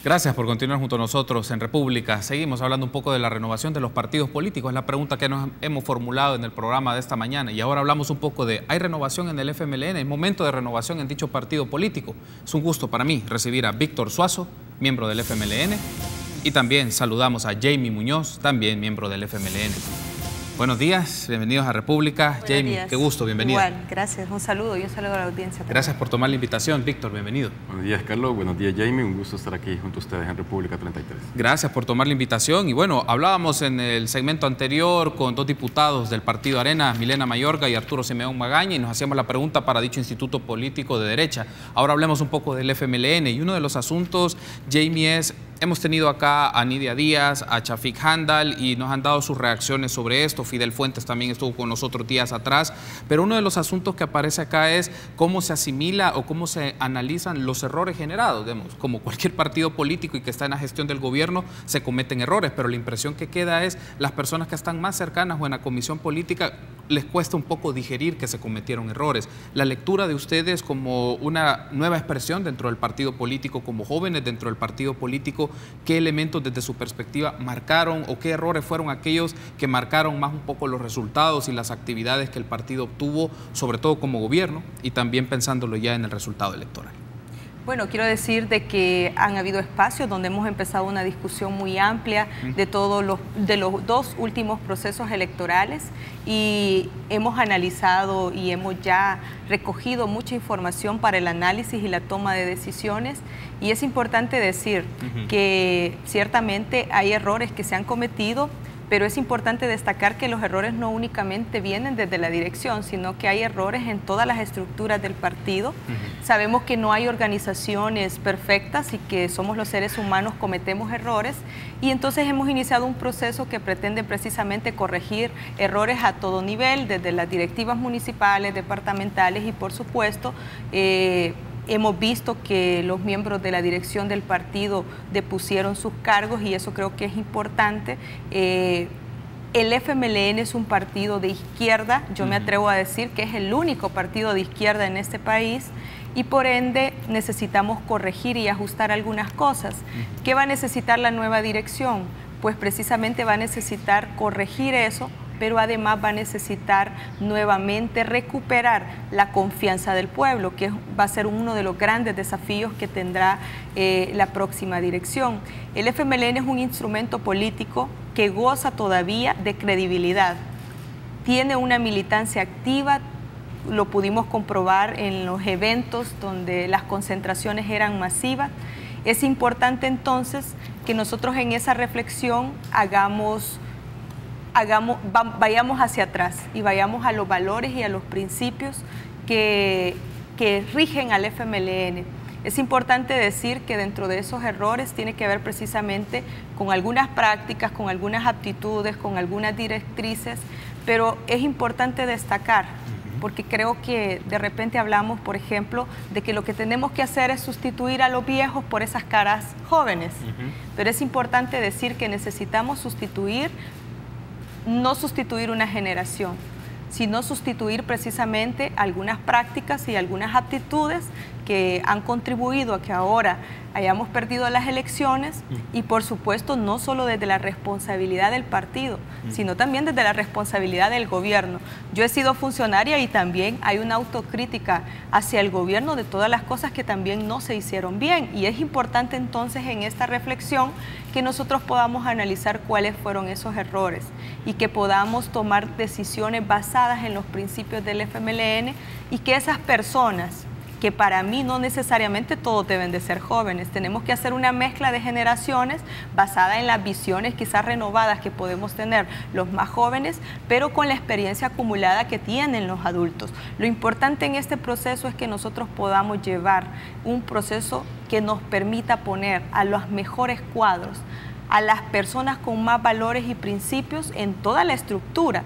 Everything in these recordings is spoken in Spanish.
Gracias por continuar junto a nosotros en República. Seguimos hablando un poco de la renovación de los partidos políticos. Es la pregunta que nos hemos formulado en el programa de esta mañana. Y ahora hablamos un poco de, ¿hay renovación en el FMLN? ¿Es momento de renovación en dicho partido político? Es un gusto para mí recibir a Víctor Suazo, miembro del FMLN. Y también saludamos a Jamie Muñoz, también miembro del FMLN. Buenos días, bienvenidos a República. Buenos Jamie, días. qué gusto, bienvenido. Igual, gracias. Un saludo y un saludo a la audiencia también. Gracias por tomar la invitación. Víctor, bienvenido. Buenos días, Carlos. Buenos días, Jamie. Un gusto estar aquí junto a ustedes en República 33. Gracias por tomar la invitación. Y bueno, hablábamos en el segmento anterior con dos diputados del Partido Arena, Milena Mayorga y Arturo Simeón Magaña, y nos hacíamos la pregunta para dicho instituto político de derecha. Ahora hablemos un poco del FMLN. Y uno de los asuntos, Jamie, es... Hemos tenido acá a Nidia Díaz, a Chafik Handal y nos han dado sus reacciones sobre esto. Fidel Fuentes también estuvo con nosotros días atrás. Pero uno de los asuntos que aparece acá es cómo se asimila o cómo se analizan los errores generados. Digamos, como cualquier partido político y que está en la gestión del gobierno, se cometen errores. Pero la impresión que queda es las personas que están más cercanas o en la comisión política les cuesta un poco digerir que se cometieron errores. La lectura de ustedes como una nueva expresión dentro del partido político, como jóvenes dentro del partido político, ¿qué elementos desde su perspectiva marcaron o qué errores fueron aquellos que marcaron más un poco los resultados y las actividades que el partido obtuvo, sobre todo como gobierno y también pensándolo ya en el resultado electoral? Bueno, quiero decir de que han habido espacios donde hemos empezado una discusión muy amplia de los dos últimos procesos electorales y hemos analizado y hemos ya recogido mucha información para el análisis y la toma de decisiones. Y es importante decir que ciertamente hay errores que se han cometido, pero es importante destacar que los errores no únicamente vienen desde la dirección, sino que hay errores en todas las estructuras del partido. Sabemos que no hay organizaciones perfectas y que somos los seres humanos, cometemos errores, y entonces hemos iniciado un proceso que pretende precisamente corregir errores a todo nivel, desde las directivas municipales, departamentales y por supuesto hemos visto que los miembros de la dirección del partido depusieron sus cargos y eso creo que es importante. El FMLN es un partido de izquierda, yo me atrevo a decir que es el único partido de izquierda en este país y por ende necesitamos corregir y ajustar algunas cosas. ¿Qué va a necesitar la nueva dirección? Pues precisamente va a necesitar corregir eso, pero además va a necesitar nuevamente recuperar la confianza del pueblo, que va a ser uno de los grandes desafíos que tendrá la próxima dirección. El FMLN es un instrumento político que goza todavía de credibilidad, tiene una militancia activa, lo pudimos comprobar en los eventos donde las concentraciones eran masivas. Es importante entonces que nosotros en esa reflexión vayamos hacia atrás y vayamos a los valores y a los principios que rigen al FMLN. Es importante decir que dentro de esos errores tiene que ver precisamente con algunas prácticas, con algunas aptitudes, con algunas directrices, pero es importante destacar, porque creo que de repente hablamos, por ejemplo, de que lo que tenemos que hacer es sustituir a los viejos por esas caras jóvenes, pero es importante decir que necesitamos sustituir, no sustituir una generación, sino sustituir precisamente algunas prácticas y algunas aptitudes que han contribuido a que ahora hayamos perdido las elecciones y por supuesto no solo desde la responsabilidad del partido, sino también desde la responsabilidad del gobierno. Yo he sido funcionaria y también hay una autocrítica hacia el gobierno de todas las cosas que también no se hicieron bien y es importante entonces en esta reflexión que nosotros podamos analizar cuáles fueron esos errores y que podamos tomar decisiones basadas en los principios del FMLN y que esas personas, que para mí no necesariamente todos deben de ser jóvenes, tenemos que hacer una mezcla de generaciones basada en las visiones quizás renovadas que podemos tener los más jóvenes, pero con la experiencia acumulada que tienen los adultos. Lo importante en este proceso es que nosotros podamos llevar un proceso que nos permita poner a los mejores cuadros, a las personas con más valores y principios en toda la estructura.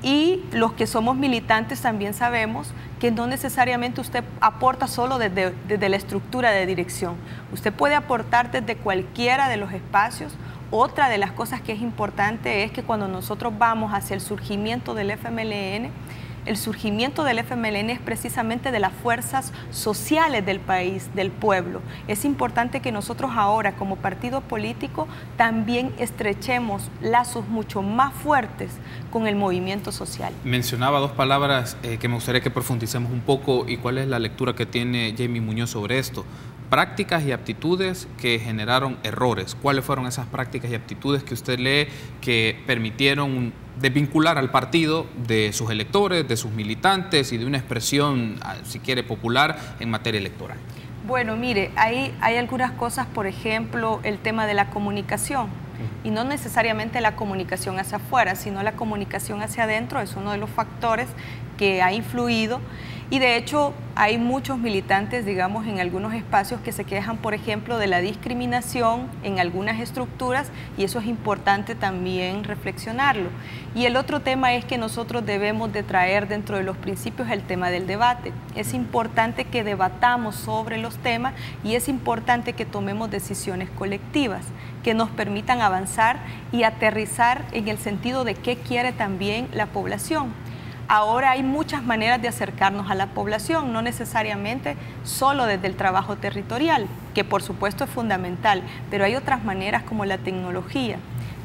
Y los que somos militantes también sabemos que no necesariamente usted aporta solo desde la estructura de dirección. Usted puede aportar desde cualquiera de los espacios. Otra de las cosas que es importante es que cuando nosotros vamos hacia el surgimiento del FMLN, el surgimiento del FMLN es precisamente de las fuerzas sociales del país, del pueblo. Es importante que nosotros ahora, como partido político, también estrechemos lazos mucho más fuertes con el movimiento social. Mencionaba dos palabras que me gustaría que profundicemos un poco, y cuál es la lectura que tiene Jamie Muñoz sobre esto. Prácticas y aptitudes que generaron errores. ¿Cuáles fueron esas prácticas y aptitudes que usted lee que permitieron desvincular al partido de sus electores, de sus militantes y de una expresión, si quiere, popular en materia electoral? Bueno, mire, hay algunas cosas, por ejemplo, el tema de la comunicación. Y no necesariamente la comunicación hacia afuera, sino la comunicación hacia adentro es uno de los factores que ha influido. Y de hecho hay muchos militantes, digamos, en algunos espacios que se quejan, por ejemplo, de la discriminación en algunas estructuras, y eso es importante también reflexionarlo. Y el otro tema es que nosotros debemos de traer dentro de los principios el tema del debate. Es importante que debatamos sobre los temas y es importante que tomemos decisiones colectivas que nos permitan avanzar y aterrizar en el sentido de qué quiere también la población. Ahora hay muchas maneras de acercarnos a la población, no necesariamente solo desde el trabajo territorial, que por supuesto es fundamental, pero hay otras maneras como la tecnología.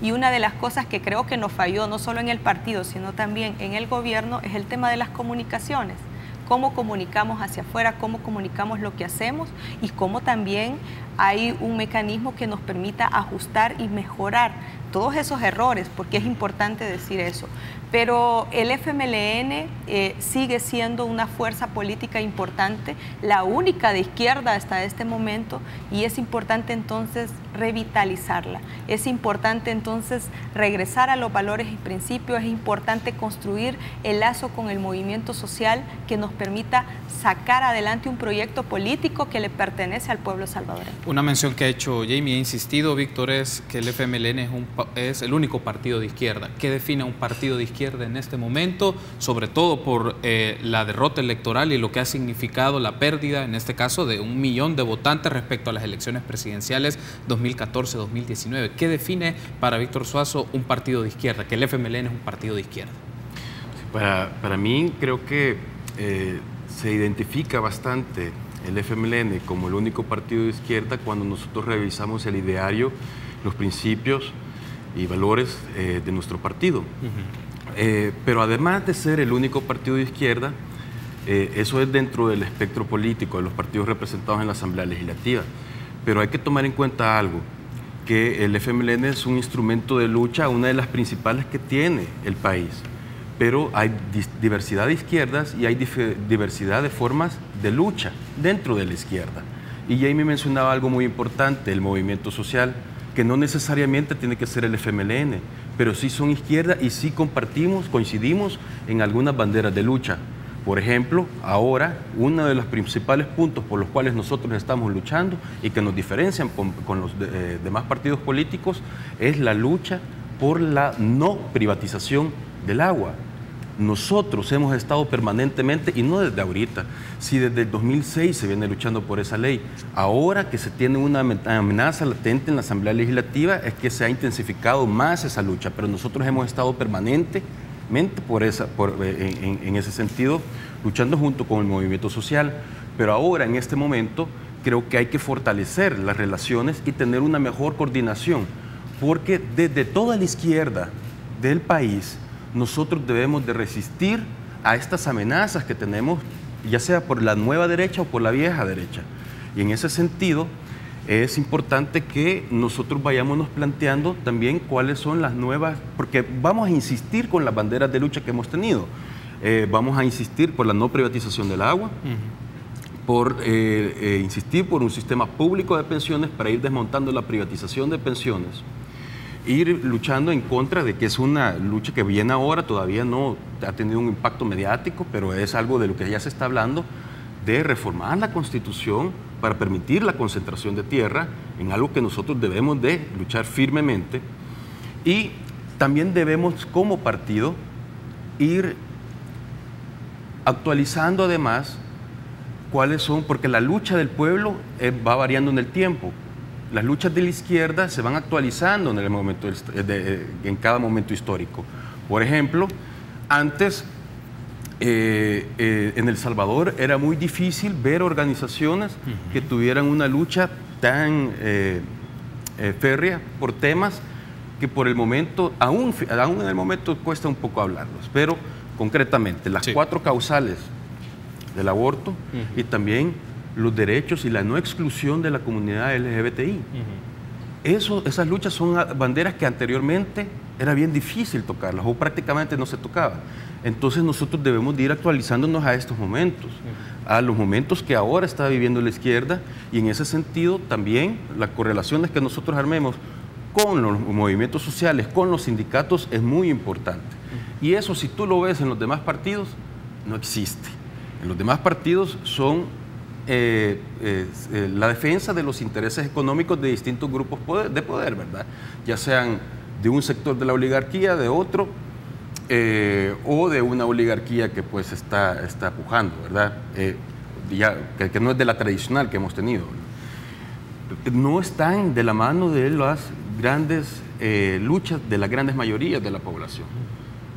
Y una de las cosas que creo que nos falló, no solo en el partido, sino también en el gobierno, es el tema de las comunicaciones. Cómo comunicamos hacia afuera, cómo comunicamos lo que hacemos y cómo también hay un mecanismo que nos permita ajustar y mejorar todos esos errores, porque es importante decir eso. Pero el FMLN sigue siendo una fuerza política importante, la única de izquierda hasta este momento, y es importante entonces revitalizarla. Es importante entonces regresar a los valores y principios, es importante construir el lazo con el movimiento social que nos permita sacar adelante un proyecto político que le pertenece al pueblo salvadoreño. Una mención que ha hecho Jamie, ha insistido, Víctor, es que el FMLN es el único partido de izquierda. ¿Qué define a un partido de izquierda en este momento? Sobre todo por la derrota electoral y lo que ha significado la pérdida, en este caso, de 1 millón de votantes respecto a las elecciones presidenciales 2014-2019. ¿Qué define para Víctor Suazo un partido de izquierda? Que el FMLN es un partido de izquierda. Para mí creo que se identifica bastante el FMLN como el único partido de izquierda cuando nosotros revisamos el ideario, los principios y valores de nuestro partido. Pero además de ser el único partido de izquierda, eso es dentro del espectro político de los partidos representados en la Asamblea Legislativa. Pero hay que tomar en cuenta algo, que el FMLN es un instrumento de lucha, una de las principales que tiene el país. Pero hay diversidad de izquierdas y hay diversidad de formas de lucha dentro de la izquierda. Y Jamie mencionaba algo muy importante, el movimiento social, que no necesariamente tiene que ser el FMLN, pero sí son izquierda y sí coincidimos en algunas banderas de lucha. Por ejemplo, ahora uno de los principales puntos por los cuales nosotros estamos luchando y que nos diferencian con los demás partidos políticos es la lucha por la no privatización del agua. Nosotros hemos estado permanentemente, y no desde ahorita, si desde el 2006 se viene luchando por esa ley. Ahora que se tiene una amenaza latente en la Asamblea Legislativa es que se ha intensificado más esa lucha, pero nosotros hemos estado permanentemente en ese sentido, luchando junto con el movimiento social. Pero ahora, en este momento, creo que hay que fortalecer las relaciones y tener una mejor coordinación, porque desde toda la izquierda del país, nosotros debemos de resistir a estas amenazas que tenemos, ya sea por la nueva derecha o por la vieja derecha. Y en ese sentido, es importante que nosotros vayámonos planteando también cuáles son las nuevas, porque vamos a insistir con las banderas de lucha que hemos tenido. Vamos a insistir por la no privatización del agua, por insistir por un sistema público de pensiones para ir desmontando la privatización de pensiones, ir luchando en contra de que es una lucha que viene ahora, todavía no ha tenido un impacto mediático, pero es algo de lo que ya se está hablando, de reformar la Constitución para permitir la concentración de tierra, en algo que nosotros debemos de luchar firmemente. Y también debemos, como partido, ir actualizando además cuáles son, porque la lucha del pueblo va variando en el tiempo. Las luchas de la izquierda se van actualizando en cada momento histórico. Por ejemplo, antes en El Salvador era muy difícil ver organizaciones que tuvieran una lucha tan férrea por temas que por el momento, aún en el momento cuesta un poco hablarlos, pero concretamente las 4 causales del aborto y también los derechos y la no exclusión de la comunidad LGBTI. Esas luchas son banderas que anteriormente era bien difícil tocarlas o prácticamente no se tocaban. Entonces nosotros debemos de ir actualizándonos a estos momentos, a los momentos que ahora está viviendo la izquierda, y en ese sentido también las correlaciones que nosotros armemos con los movimientos sociales, con los sindicatos, es muy importante. Y eso, si tú lo ves en los demás partidos, no existe. En los demás partidos son la defensa de los intereses económicos de distintos grupos de poder, ¿verdad? Ya sean de un sector de la oligarquía, de otro, o de una oligarquía que pues está pujando, ¿verdad? Que no es de la tradicional que hemos tenido. No están de la mano de las grandes luchas de las grandes mayorías de la población.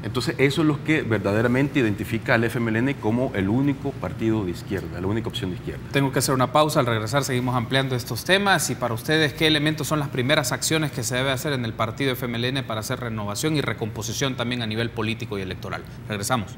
Entonces eso es lo que verdaderamente identifica al FMLN como el único partido de izquierda, la única opción de izquierda. Tengo que hacer una pausa, al regresar seguimos ampliando estos temas. Y para ustedes, ¿qué elementos son las primeras acciones que se debe hacer en el partido FMLN para hacer renovación y recomposición también a nivel político y electoral? Regresamos.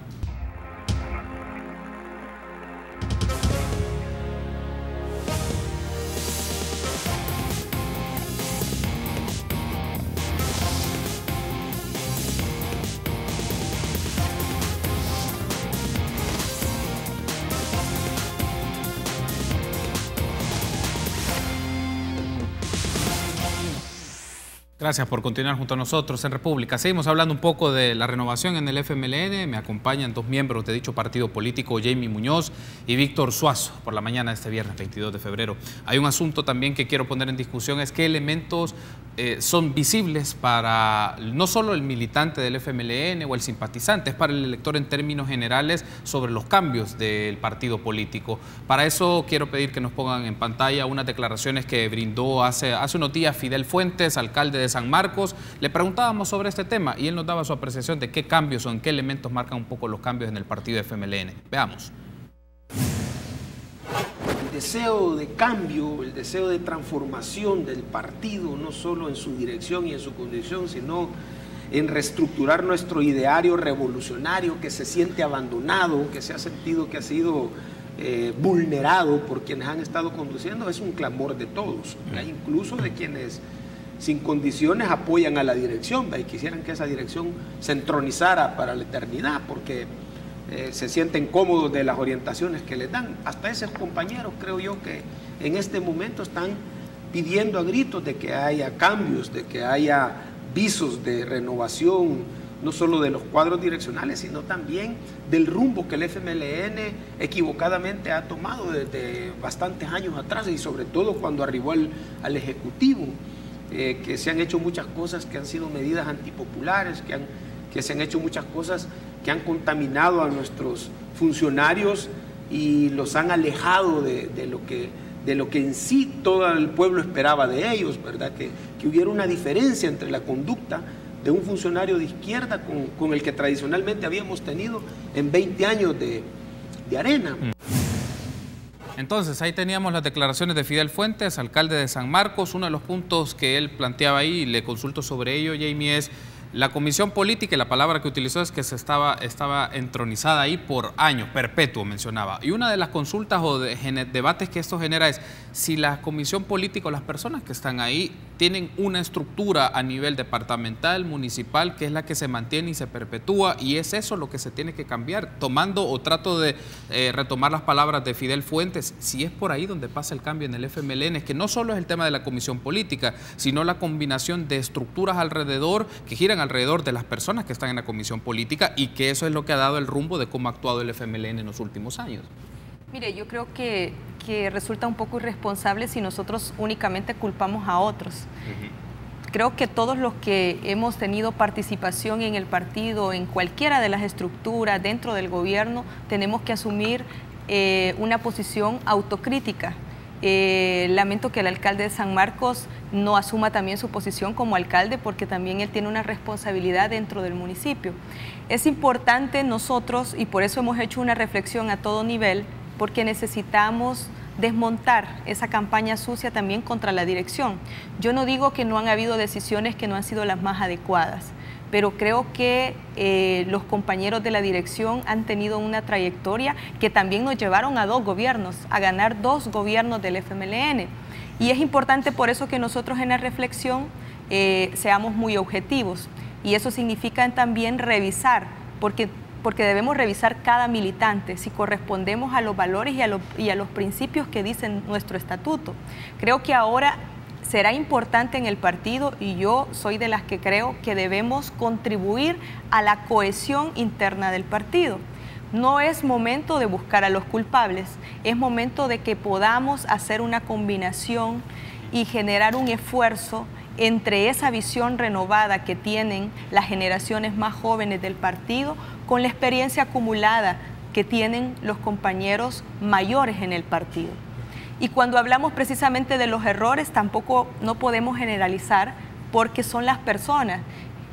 Gracias por continuar junto a nosotros en República. Seguimos hablando un poco de la renovación en el FMLN. Me acompañan 2 miembros de dicho partido político, Jamie Muñoz y Víctor Suazo, por la mañana de este viernes 22 de febrero. Hay un asunto también que quiero poner en discusión, es qué elementos son visibles para no solo el militante del FMLN o el simpatizante, es para el elector en términos generales sobre los cambios del partido político. Para eso quiero pedir que nos pongan en pantalla unas declaraciones que brindó hace unos días Fidel Fuentes, alcalde de San Marcos. Le preguntábamos sobre este tema y él nos daba su apreciación de qué cambios o en qué elementos marcan un poco los cambios en el partido FMLN. Veamos. El deseo de cambio, el deseo de transformación del partido, no solo en su dirección y en su condición, sino en reestructurar nuestro ideario revolucionario que se siente abandonado, que se ha sentido que ha sido vulnerado por quienes han estado conduciendo, es un clamor de todos, incluso de quienes sin condiciones apoyan a la dirección y quisieran que esa dirección se entronizara para la eternidad porque se sienten cómodos de las orientaciones que les dan. Hasta esos compañeros creo yo que en este momento están pidiendo a gritos de que haya cambios, de que haya visos de renovación, no solo de los cuadros direccionales, sino también del rumbo que el FMLN equivocadamente ha tomado desde bastantes años atrás y sobre todo cuando arribó al Ejecutivo. Que se han hecho muchas cosas que han sido medidas antipopulares, que se han hecho muchas cosas que han contaminado a nuestros funcionarios y los han alejado de lo que en sí todo el pueblo esperaba de ellos, ¿verdad? Que hubiera una diferencia entre la conducta de un funcionario de izquierda con el que tradicionalmente habíamos tenido en 20 años de Arena. Entonces, ahí teníamos las declaraciones de Fidel Fuentes, alcalde de San Marcos. Uno de los puntos que él planteaba ahí, y le consulto sobre ello, Jamie, es la comisión política, y la palabra que utilizó es que estaba entronizada ahí por años, perpetuo mencionaba. Y una de las consultas o debates que esto genera es si la comisión política o las personas que están ahí tienen una estructura a nivel departamental, municipal, que es la que se mantiene y se perpetúa, y es eso lo que se tiene que cambiar. Tomando o trato de retomar las palabras de Fidel Fuentes, si es por ahí donde pasa el cambio en el FMLN, es que no solo es el tema de la comisión política, sino la combinación de estructuras alrededor, que giran alrededor de las personas que están en la comisión política, y que eso es lo que ha dado el rumbo de cómo ha actuado el FMLN en los últimos años. Mire, yo creo que resulta un poco irresponsable si nosotros únicamente culpamos a otros. Creo que todos los que hemos tenido participación en el partido, en cualquiera de las estructuras dentro del gobierno, tenemos que asumir una posición autocrítica Lamento que el alcalde de San Marcos no asuma también su posición como alcalde, porque también él tiene una responsabilidad dentro del municipio. Es importante nosotros, y por eso hemos hecho una reflexión a todo nivel, porque necesitamos desmontar esa campaña sucia también contra la dirección. Yo no digo que no han habido decisiones que no han sido las más adecuadas, pero creo que los compañeros de la dirección han tenido una trayectoria que también nos llevaron a 2 gobiernos, a ganar 2 gobiernos del FMLN. Y es importante por eso que nosotros en la reflexión seamos muy objetivos. Y eso significa también revisar, porque debemos revisar cada militante, si correspondemos a los valores y a los principios que dicen nuestro estatuto. Creo que ahora será importante en el partido, y yo soy de las que creo que debemos contribuir a la cohesión interna del partido. No es momento de buscar a los culpables, es momento de que podamos hacer una combinación y generar un esfuerzo entre esa visión renovada que tienen las generaciones más jóvenes del partido con la experiencia acumulada que tienen los compañeros mayores en el partido. Y cuando hablamos precisamente de los errores, tampoco no podemos generalizar, porque son las personas.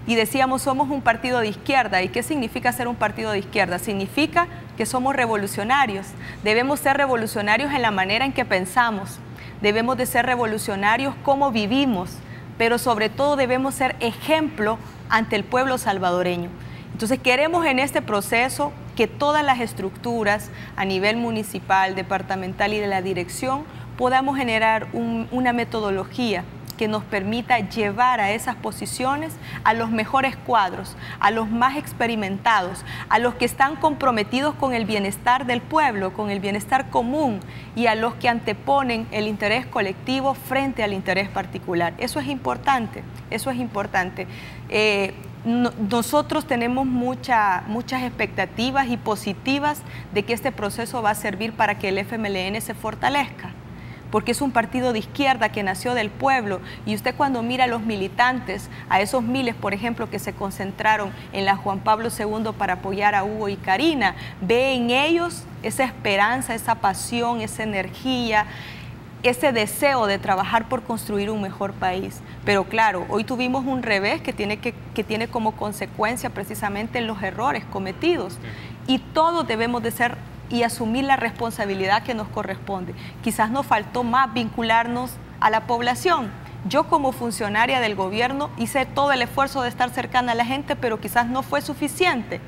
Y decíamos, somos un partido de izquierda. ¿Y qué significa ser un partido de izquierda? Significa que somos revolucionarios. Debemos ser revolucionarios en la manera en que pensamos. Debemos de ser revolucionarios como vivimos, pero sobre todo debemos ser ejemplo ante el pueblo salvadoreño. Entonces queremos en este proceso que todas las estructuras a nivel municipal, departamental y de la dirección podamos generar una metodología que nos permita llevar a esas posiciones a los mejores cuadros, a los más experimentados, a los que están comprometidos con el bienestar del pueblo, con el bienestar común, y a los que anteponen el interés colectivo frente al interés particular. Eso es importante, eso es importante. Nosotros tenemos muchas expectativas y positivas de que este proceso va a servir para que el FMLN se fortalezca, porque es un partido de izquierda que nació del pueblo, y usted cuando mira a los militantes, a esos miles, por ejemplo, que se concentraron en la Juan Pablo II para apoyar a Hugo y Karina, ve en ellos esa esperanza, esa pasión, esa energía, ese deseo de trabajar por construir un mejor país. Pero claro, hoy tuvimos un revés que tiene como consecuencia precisamente los errores cometidos, y todos debemos de ser y asumir la responsabilidad que nos corresponde. Quizás nos faltó más vincularnos a la población. Yo como funcionaria del gobierno hice todo el esfuerzo de estar cercana a la gente, pero quizás no fue suficiente,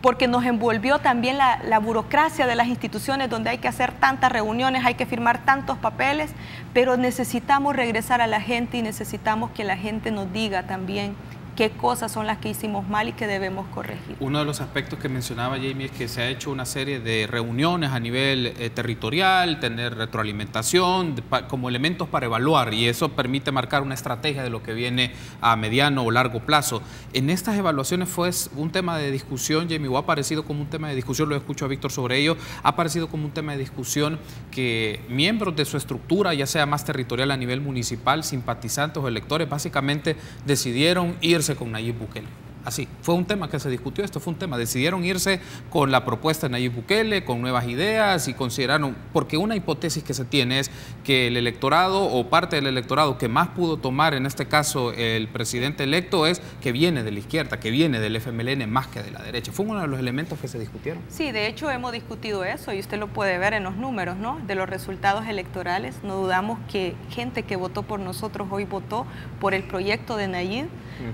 porque nos envolvió también la burocracia de las instituciones, donde hay que hacer tantas reuniones, hay que firmar tantos papeles, pero necesitamos regresar a la gente y necesitamos que la gente nos diga también qué cosas son las que hicimos mal y que debemos corregir. Uno de los aspectos que mencionaba Jamie es que se ha hecho una serie de reuniones a nivel territorial, tener retroalimentación como elementos para evaluar, y eso permite marcar una estrategia de lo que viene a mediano o largo plazo. En estas evaluaciones fue un tema de discusión, Jamie, o ha aparecido como un tema de discusión, lo escucho a Víctor sobre ello, ha aparecido como un tema de discusión que miembros de su estructura, ya sea más territorial a nivel municipal, simpatizantes o electores, básicamente decidieron irse con Nayib Bukele. Así, fue un tema que se discutió, esto fue un tema, decidieron irse con la propuesta de Nayib Bukele, con nuevas ideas, y consideraron, porque una hipótesis que se tiene es que el electorado o parte del electorado que más pudo tomar, en este caso el presidente electo, es que viene de la izquierda, que viene del FMLN más que de la derecha. Fue uno de los elementos que se discutieron. Sí, de hecho hemos discutido eso, y usted lo puede ver en los números, ¿no?, de los resultados electorales. No dudamos que gente que votó por nosotros hoy votó por el proyecto de Nayib,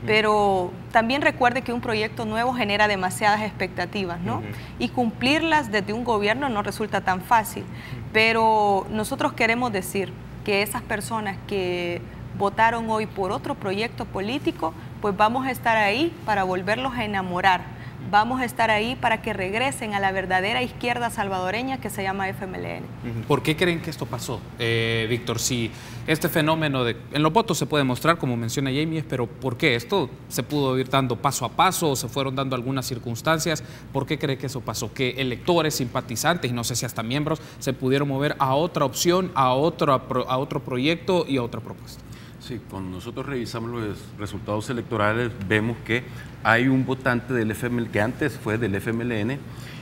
pero también recuerde que un proyecto nuevo genera demasiadas expectativas, ¿no? Y cumplirlas desde un gobierno no resulta tan fácil. Pero nosotros queremos decir que esas personas que votaron hoy por otro proyecto político, pues vamos a estar ahí para volverlos a enamorar. Vamos a estar ahí para que regresen a la verdadera izquierda salvadoreña que se llama FMLN. ¿Por qué creen que esto pasó, Víctor? Si este fenómeno en los votos se puede mostrar, como menciona Jamie, pero ¿por qué? ¿Esto se pudo ir dando paso a paso o se fueron dando algunas circunstancias? ¿Por qué cree que eso pasó? Que electores, simpatizantes y no sé si hasta miembros se pudieron mover a otra opción, a otro proyecto y a otra propuesta. Sí, cuando nosotros revisamos los resultados electorales vemos que hay un votante del FMLN, que antes fue del FMLN,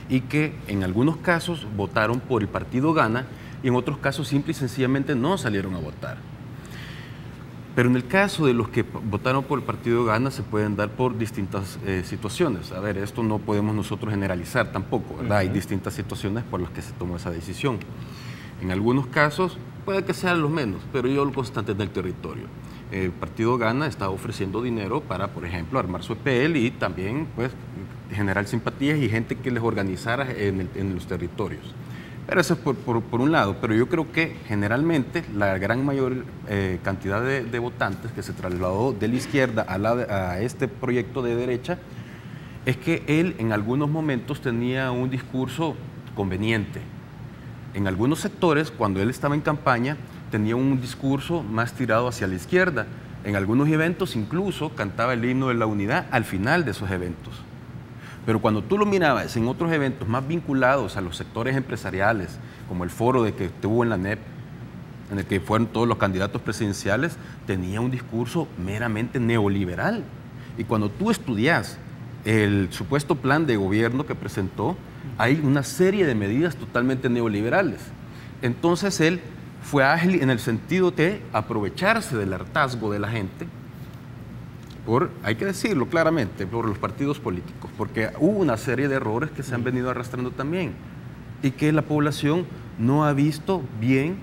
y que en algunos casos votaron por el partido Gana, y en otros casos simple y sencillamente no salieron a votar. Pero en el caso de los que votaron por el partido Gana se pueden dar por distintas situaciones. A ver, esto no podemos nosotros generalizar tampoco, ¿verdad? Hay distintas situaciones por las que se tomó esa decisión. En algunos casos puede que sean los menos, pero yo lo constante en el territorio. El partido Gana está ofreciendo dinero para, por ejemplo, armar su EPL y también pues, generar simpatías y gente que les organizara en los territorios. Pero eso es por un lado, pero yo creo que generalmente la gran mayor cantidad de votantes que se trasladó de la izquierda a este proyecto de derecha es que él en algunos momentos tenía un discurso conveniente. En algunos sectores, cuando él estaba en campaña, tenía un discurso más tirado hacia la izquierda. En algunos eventos incluso cantaba el himno de la unidad al final de esos eventos. Pero cuando tú lo mirabas en otros eventos más vinculados a los sectores empresariales, como el foro que tuvo en la NEP, en el que fueron todos los candidatos presidenciales, tenía un discurso meramente neoliberal. Y cuando tú estudias el supuesto plan de gobierno que presentó, hay una serie de medidas totalmente neoliberales. Entonces él fue ágil en el sentido de aprovecharse del hartazgo de la gente, hay que decirlo claramente, por los partidos políticos, porque hubo una serie de errores que se han venido arrastrando también y que la población no ha visto bien,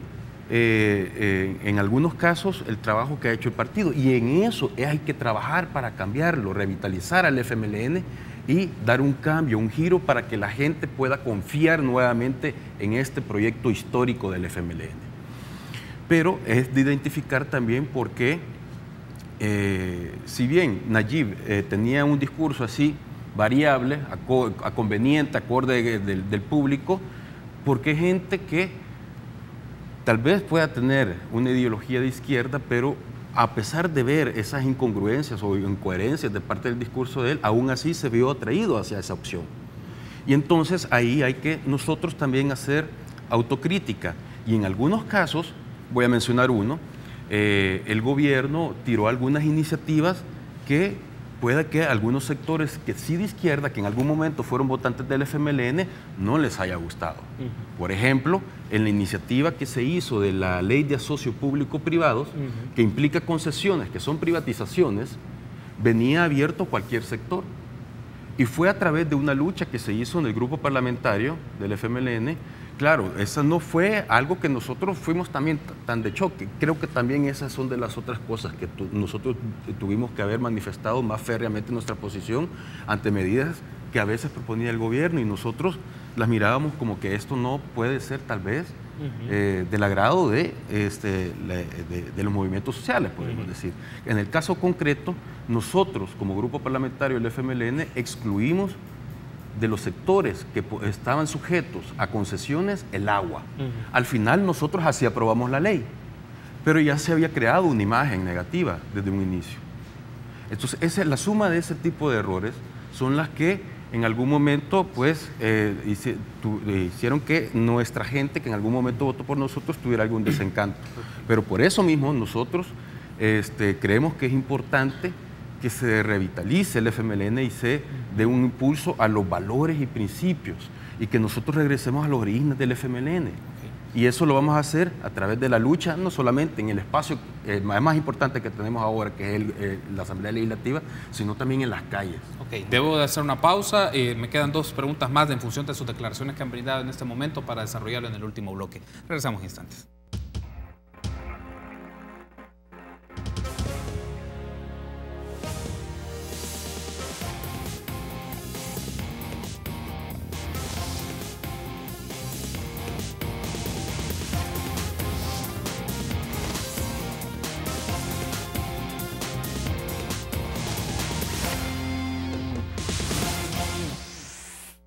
en algunos casos, el trabajo que ha hecho el partido. Y en eso hay que trabajar para cambiarlo, revitalizar al FMLN y dar un cambio, un giro para que la gente pueda confiar nuevamente en este proyecto histórico del FMLN. Pero es de identificar también por qué si bien Nayib tenía un discurso así variable, conveniente, acorde del público, porque hay gente que tal vez pueda tener una ideología de izquierda, pero a pesar de ver esas incongruencias o incoherencias de parte del discurso de él, aún así se vio atraído hacia esa opción. Y entonces ahí hay que nosotros también hacer autocrítica. Y en algunos casos, voy a mencionar uno, el gobierno tiró algunas iniciativas que pueda que algunos sectores que sí de izquierda, que en algún momento fueron votantes del FMLN, no les haya gustado. Por ejemplo, en la iniciativa que se hizo de la ley de asocios público-privados, que implica concesiones, que son privatizaciones, venía abierto a cualquier sector. Y fue a través de una lucha que se hizo en el grupo parlamentario del FMLN. Claro, esa no fue algo que nosotros fuimos también tan de choque. Creo que también esas son de las otras cosas que nosotros tuvimos que haber manifestado más férreamente nuestra posición ante medidas que a veces proponía el gobierno y nosotros las mirábamos como que esto no puede ser tal vez del agrado de los movimientos sociales, podemos decir. En el caso concreto, nosotros como grupo parlamentario del FMLN excluimos de los sectores que estaban sujetos a concesiones el agua. Al final nosotros así aprobamos la ley, pero ya se había creado una imagen negativa desde un inicio. Entonces, la suma de ese tipo de errores son las que en algún momento pues, hicieron que nuestra gente que en algún momento votó por nosotros tuviera algún desencanto. Pero por eso mismo nosotros creemos que es importante que se revitalice el FMLN y se dé un impulso a los valores y principios y que nosotros regresemos a los orígenes del FMLN. Y eso lo vamos a hacer a través de la lucha, no solamente en el espacio más importante que tenemos ahora, que es la Asamblea Legislativa, sino también en las calles. Ok, debo de hacer una pausa. Me quedan dos preguntas más en función de sus declaraciones que han brindado en este momento para desarrollarlo en el último bloque. Regresamos en instantes.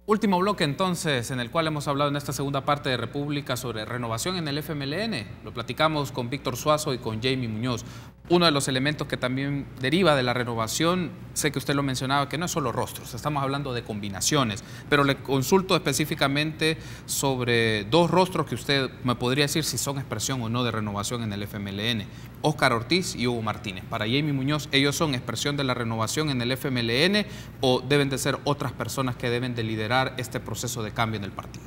Último bloque entonces, en el cual hemos hablado en esta segunda parte de República sobre renovación en el FMLN. Lo platicamos con Víctor Suazo y con Jamie Muñoz. Uno de los elementos que también deriva de la renovación, sé que usted lo mencionaba, que no es solo rostros, estamos hablando de combinaciones, pero le consulto específicamente sobre dos rostros que usted me podría decir si son expresión o no de renovación en el FMLN. Óscar Ortiz y Hugo Martínez. Para Jamie Muñoz, ¿ellos son expresión de la renovación en el FMLN o deben de ser otras personas que deben de liderar este proceso de cambio en el partido?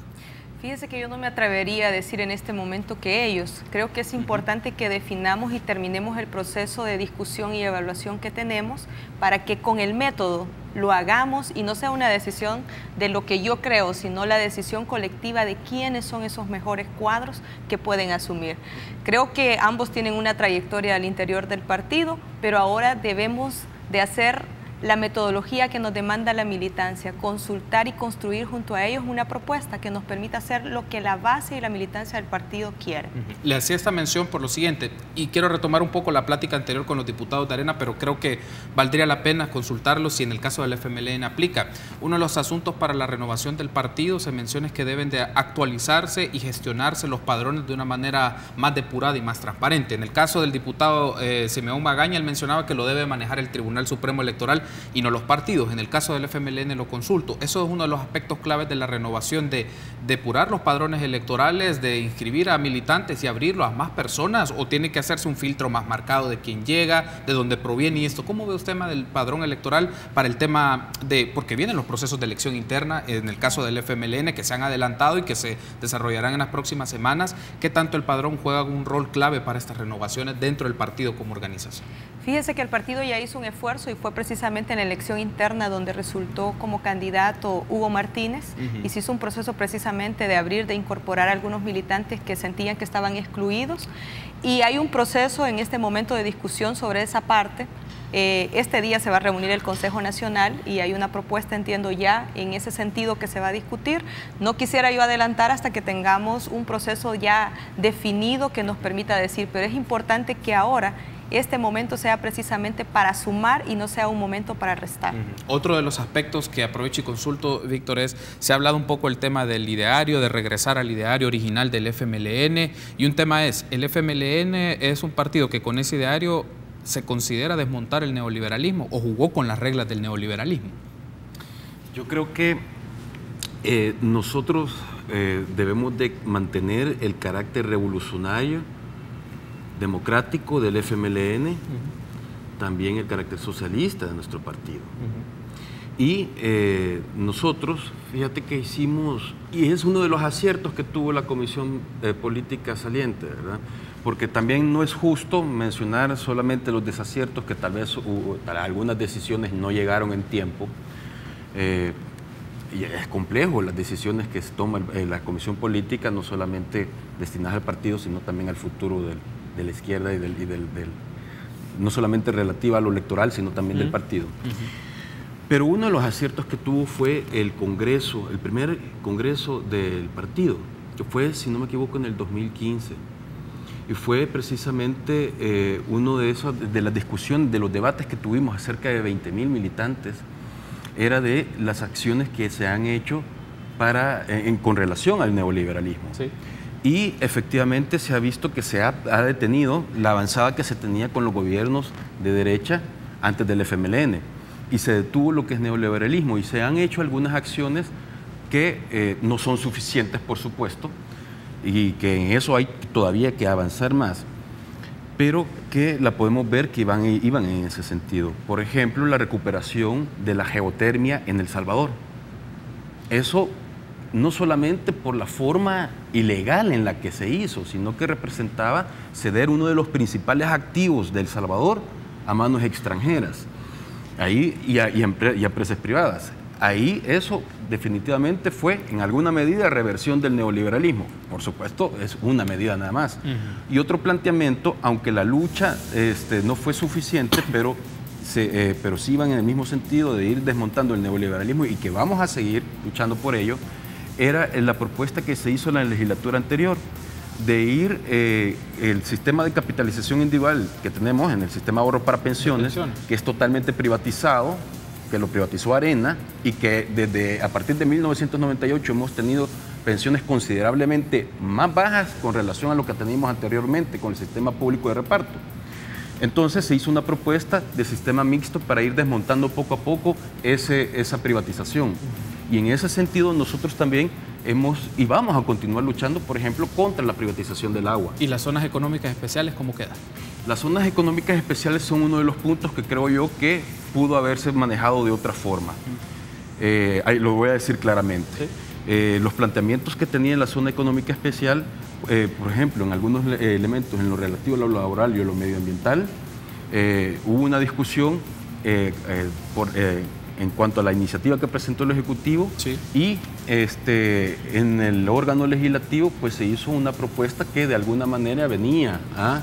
Fíjese que yo no me atrevería a decir en este momento que ellos. Creo que es importante que definamos y terminemos el proceso de discusión y evaluación que tenemos para que con el método lo hagamos y no sea una decisión de lo que yo creo, sino la decisión colectiva de quiénes son esos mejores cuadros que pueden asumir. Creo que ambos tienen una trayectoria al interior del partido, pero ahora debemos de hacer la metodología que nos demanda la militancia, consultar y construir junto a ellos una propuesta que nos permita hacer lo que la base y la militancia del partido quiere. Le hacía esta mención por lo siguiente, y quiero retomar un poco la plática anterior con los diputados de Arena, pero creo que valdría la pena consultarlo si en el caso del FMLN aplica. Uno de los asuntos para la renovación del partido se menciona que deben de actualizarse y gestionarse los padrones de una manera más depurada y más transparente. En el caso del diputado Simeón Magaña, él mencionaba que lo debe manejar el Tribunal Supremo Electoral y no los partidos. En el caso del FMLN lo consulto. Eso es uno de los aspectos claves de la renovación, de depurar los padrones electorales, de inscribir a militantes y abrirlo a más personas, o tiene que hacerse un filtro más marcado de quién llega, de dónde proviene y esto. ¿Cómo ve usted el tema del padrón electoral para el tema de, porque vienen los procesos de elección interna en el caso del FMLN que se han adelantado y que se desarrollarán en las próximas semanas? ¿Qué tanto el padrón juega un rol clave para estas renovaciones dentro del partido como organización? Fíjese que el partido ya hizo un esfuerzo y fue precisamente en la elección interna donde resultó como candidato Hugo Martínez y se hizo un proceso precisamente de abrir, de incorporar a algunos militantes que sentían que estaban excluidos, y hay un proceso en este momento de discusión sobre esa parte. Este día se va a reunir el Consejo Nacional y hay una propuesta, entiendo ya, en ese sentido que se va a discutir. No quisiera yo adelantar hasta que tengamos un proceso ya definido que nos permita decir, pero es importante que ahora este momento sea precisamente para sumar y no sea un momento para restar. Otro de los aspectos que aprovecho y consulto, Víctor, es, se ha hablado un poco el tema del ideario, de regresar al ideario original del FMLN, y un tema es, el FMLN es un partido que con ese ideario se considera desmontar el neoliberalismo o jugó con las reglas del neoliberalismo. Yo creo que nosotros debemos de mantener el carácter revolucionario, democrático del FMLN, también el carácter socialista de nuestro partido. Y nosotros, fíjate que hicimos, y es uno de los aciertos que tuvo la Comisión Política saliente, ¿verdad? Porque también no es justo mencionar solamente los desaciertos, que tal vez para algunas decisiones no llegaron en tiempo. Y es complejo las decisiones que se toma la Comisión Política, no solamente destinadas al partido, sino también al futuro de la izquierda y no solamente relativa a lo electoral, sino también del partido. Pero uno de los aciertos que tuvo fue el Congreso, el primer Congreso del partido, que fue, si no me equivoco, en el 2015. Y fue precisamente uno de las discusiones, de los debates que tuvimos acerca de 20.000 militantes, era de las acciones que se han hecho con relación al neoliberalismo. Sí. Y efectivamente se ha visto que se ha detenido la avanzada que se tenía con los gobiernos de derecha antes del FMLN, y se detuvo lo que es neoliberalismo, y se han hecho algunas acciones que no son suficientes, por supuesto, y que en eso hay todavía que avanzar más, pero que la podemos ver que iban en ese sentido. Por ejemplo, la recuperación de la geotermia en El Salvador. Eso no solamente por la forma ilegal en la que se hizo, sino que representaba ceder uno de los principales activos de El Salvador a manos extranjeras y a empresas privadas. Ahí eso definitivamente fue, en alguna medida, reversión del neoliberalismo. Por supuesto, es una medida nada más. Y otro planteamiento, aunque la lucha no fue suficiente, pero sí iban en el mismo sentido de ir desmontando el neoliberalismo y que vamos a seguir luchando por ello, era la propuesta que se hizo en la legislatura anterior, de ir el sistema de capitalización individual que tenemos en el sistema de ahorro para pensiones, que es totalmente privatizado, que lo privatizó Arena, y que a partir de 1998 hemos tenido pensiones considerablemente más bajas con relación a lo que teníamos anteriormente con el sistema público de reparto. Entonces se hizo una propuesta de sistema mixto para ir desmontando poco a poco esa privatización. Y en ese sentido nosotros también y vamos a continuar luchando, por ejemplo, contra la privatización del agua. ¿Y las zonas económicas especiales cómo quedan? Las zonas económicas especiales son uno de los puntos que creo yo que pudo haberse manejado de otra forma. Lo voy a decir claramente. ¿Sí? los planteamientos que tenía en la zona económica especial, por ejemplo, en algunos elementos en lo relativo a lo laboral y a lo medioambiental, hubo una discusión en cuanto a la iniciativa que presentó el Ejecutivo, sí, y en el órgano legislativo pues se hizo una propuesta que de alguna manera venía a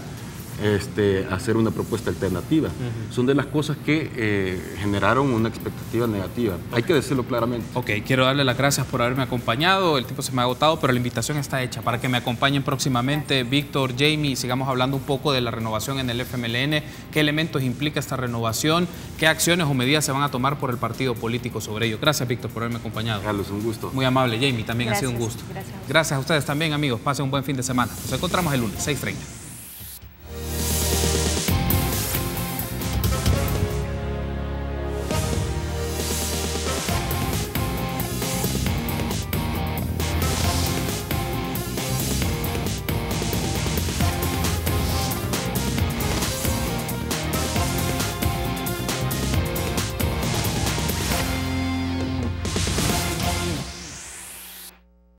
hacer una propuesta alternativa. Son de las cosas que generaron una expectativa negativa. Hay que decirlo claramente. Ok, quiero darle las gracias por haberme acompañado. El tiempo se me ha agotado, pero la invitación está hecha para que me acompañen próximamente Víctor, Jamie, y sigamos hablando un poco de la renovación en el FMLN, qué elementos implica esta renovación, qué acciones o medidas se van a tomar por el partido político sobre ello. Gracias, Víctor, por haberme acompañado. Carlos, un gusto. Muy amable, Jamie, también Gracias, ha sido un gusto. Gracias. Gracias a ustedes también, amigos. Pasen un buen fin de semana. Nos encontramos el lunes, 6:30.